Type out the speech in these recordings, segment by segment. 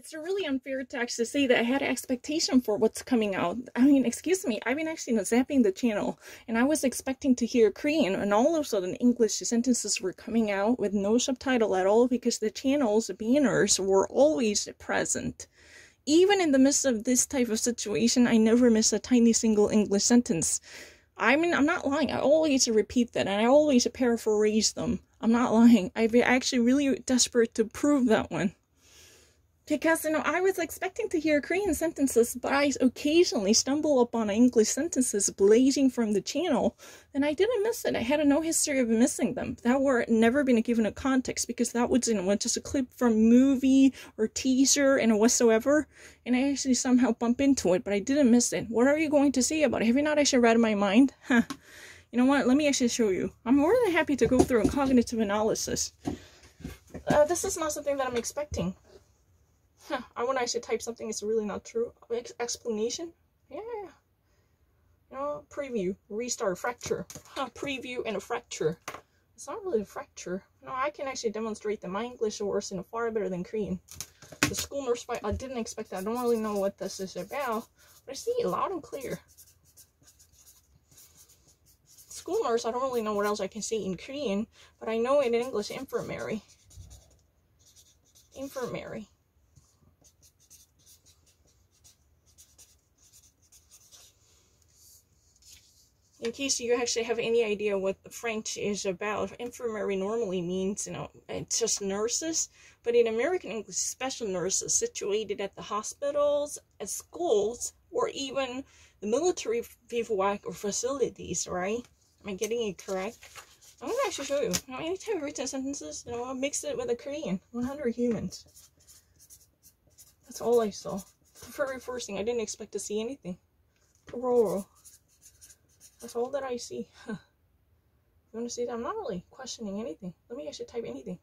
it's really unfair to actually say that I had an expectation for what's coming out. I mean, excuse me, I've been actually zapping the channel, and I was expecting to hear Korean, and all of a sudden English sentences were coming out with no subtitle at all because the channel's banners were always present. Even in the midst of this type of situation, I never miss a tiny single English sentence. I mean, I'm not lying. I always repeat that, and I always paraphrase them. I'm not lying. I'm actually really desperate to prove that one. Because, I was expecting to hear Korean sentences, but I occasionally stumble upon English sentences blazing from the channel, and I didn't miss it. I had no history of missing them. That were never been given a context, because that was, just a clip from movie or teaser and whatsoever, and I actually somehow bump into it, but I didn't miss it. What are you going to say about it? Have you not actually read my mind? Huh. You know what? Let me actually show you. I'm more than happy to go through a cognitive analysis. This is not something that I'm expecting. I want to actually type something that's really not true. Explanation? Yeah. Preview, restart, fracture. Preview and a fracture. It's not really a fracture. No, I can actually demonstrate that my English works far better than Korean. The school nurse fight, I didn't expect that. I don't really know what this is about, but I see it loud and clear. School nurse, I don't really know what else I can say in Korean, but I know in English, infirmary. Infirmary. In case you actually have any idea what the French is about, infirmary normally means, it's just nurses. But in American English, special nurses situated at the hospitals, at schools, or even the military bivouac or facilities, right? Am I getting it correct? I'm going to actually show you. Anytime I've written sentences, I'll mix it with a Korean. 100 humans. That's all I saw. The very first thing, I didn't expect to see anything. Parole. That's all that I see. You want to see that? I'm not really questioning anything. Let me actually type anything.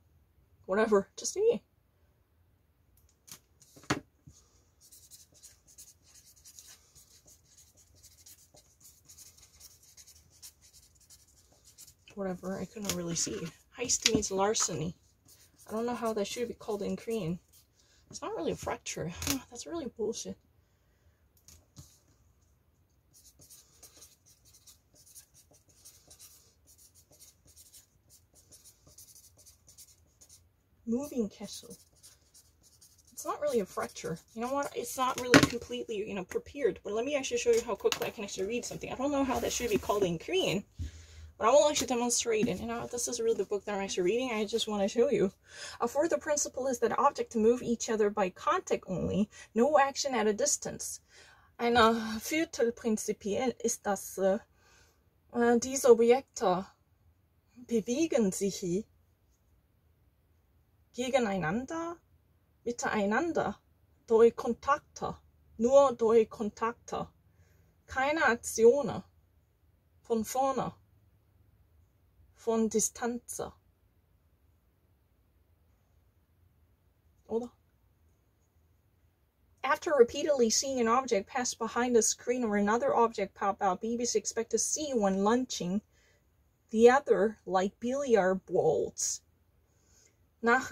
Whatever. Just see. Whatever. I couldn't really see it. Heist means larceny. I don't know how that should be called in Korean. It's not really a fracture. That's really bullshit. Moving castle. It's not really a fracture. You know what? It's not really completely, prepared. But let me actually show you how quickly I can actually read something. I don't know how that should be called in Korean, but I will actually demonstrate it. This is really the book that I'm actually reading. I just want to show you. A further principle is that objects move each other by contact only, no action at a distance. Ein Viertelprinzip ist, dass diese Objekte bewegen sich gegeneinander, miteinander, durch Kontakte, nur durch Kontakte, keine Aktionen, von vorne, von Distanz. Oder? After repeatedly seeing an object pass behind the screen or another object pop out, babies expect to see one launching the other like billiard balls. Nach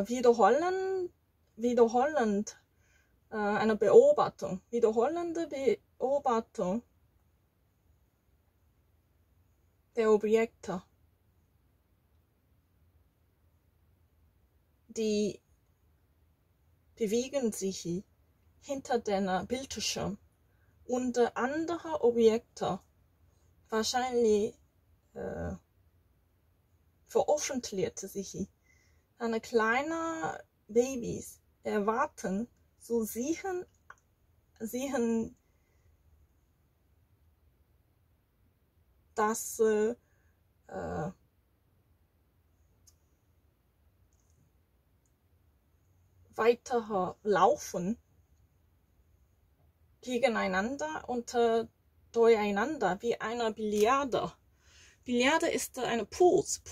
wiederholend eine Beobachtung, wiederholende Beobachtung der Objekte, die bewegen sich hinter den Bildschirm und andere Objekte wahrscheinlich veröffentlichte sich. Eine kleine Babys erwarten zu sehen, dass weiter laufen gegeneinander und durcheinander wie eine Billiarde. Billiarde ist eine pools,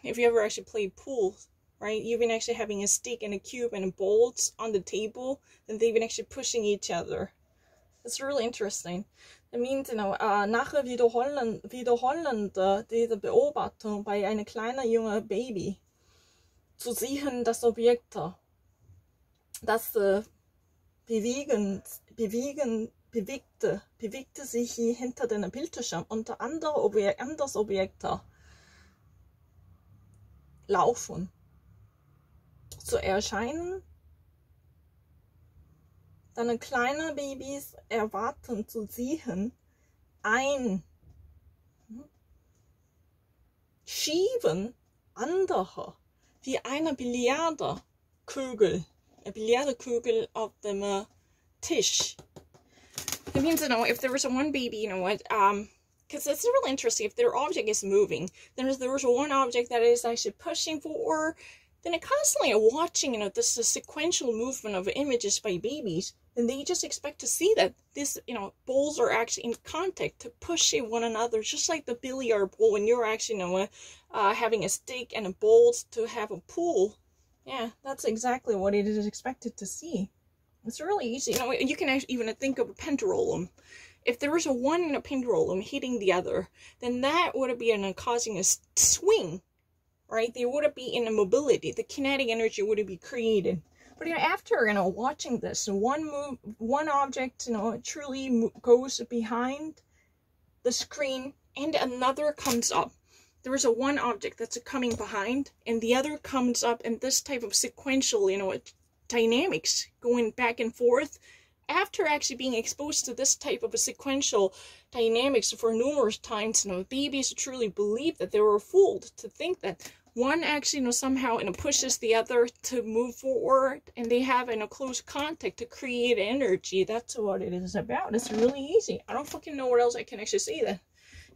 if you ever actually played pool, right, you've been actually having a stick and a cube and balls on the table, and they've been actually pushing each other. It's really interesting. That means, nach wiederholende diese Beobachtung bei einem kleinen jungen Baby zu sehen, das Objekte Das bewegte sich hinter den Bildschirm und andere Objekte laufen zu erscheinen. Deine kleinen Babys erwarten zu sehen, schieben andere wie eine Billardkugel auf dem Tisch. It means, if there was one baby, because it's really interesting, if their object is moving, then there was one object that is actually pushing forward, then it constantly watching, this sequential movement of images by babies, and they just expect to see that this, balls are actually in contact to push one another, just like the billiard ball when you're actually, having a stick and a ball to have a pool. Yeah, that's exactly what it is expected to see. It's really easy. You can actually even think of a pendulum. If there was one in a pendulum hitting the other, then that would be causing a swing, right? There would be in a mobility. The kinetic energy would be created. But after watching this, one object truly goes behind the screen, and another comes up. There is one object that's coming behind, and the other comes up, and this type of sequential, dynamics going back and forth. After actually being exposed to this type of a sequential dynamics for numerous times, babies truly believe that they were fooled to think that one actually, somehow, pushes the other to move forward, and they have close contact to create energy. That's what it is about. It's really easy. I don't fucking know what else I can actually say that.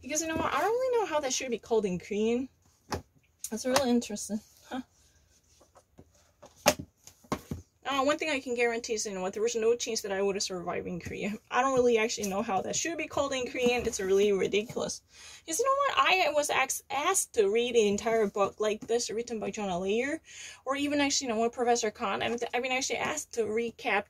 Because, I don't really know how that should be called in Korean. That's really interesting. One thing I can guarantee is, there was no chance that I would have survived in Korea. I don't really actually know how that should be called in Korean. It's really ridiculous. Because I was asked to read an entire book like this written by Jonah Lehrer, or even actually, Professor Khan. I've been actually asked to recap,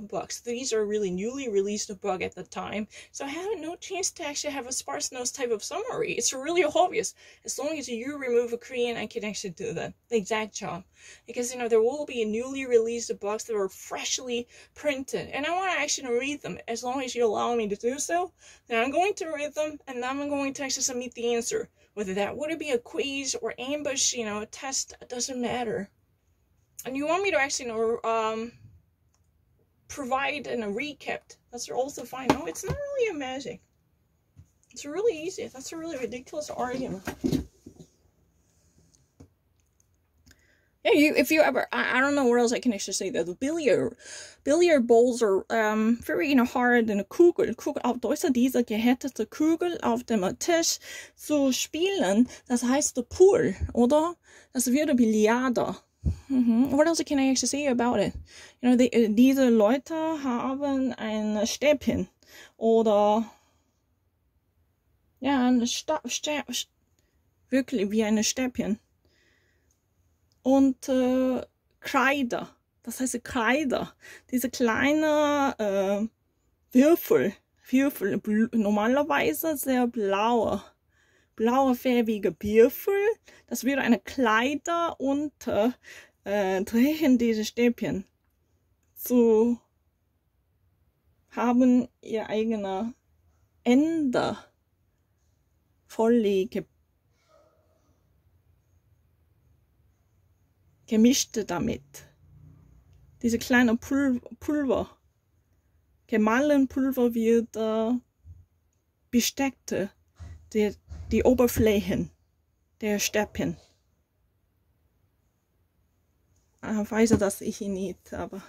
books. These are really newly released book at the time, so I had no chance to actually have a sparse notes type of summary. It's really obvious. As long as you remove a Korean, I can actually do that. The exact job. Because, there will be a newly released books that are freshly printed, and I want to actually read them. As long as you allow me to do so, then I'm going to read them, and then I'm going to actually submit the answer. Whether that would be a quiz or ambush, a test, it doesn't matter. And you want me to actually, provide a recap, that's also fine. No, it's not really a magic. It's really easy. That's a really ridiculous argument. Yeah, if you ever, I don't know what else I can actually say. The billiard balls are very hard in a Kugel auf Deutsch, diese gehärtete Kugel auf dem Tisch zu spielen. Das heißt Pool, oder? Das wäre Billiarder. What else can I actually say about it? Diese Leute haben ein Stäbchen oder ja, wirklich wie ein Stäbchen. Und Kreide, das heißt Kreide, diese kleine Würfel, normalerweise sehr blaue farbige Würfel, das wäre eine Kreide, und drehen diese Stäbchen zu haben ihr eigenes Ende voll gemischt damit. Diese kleine Pulver, gemahlen Pulver wird besteckt, die Oberflächen der Stäbchen. Weiß das ich nicht, aber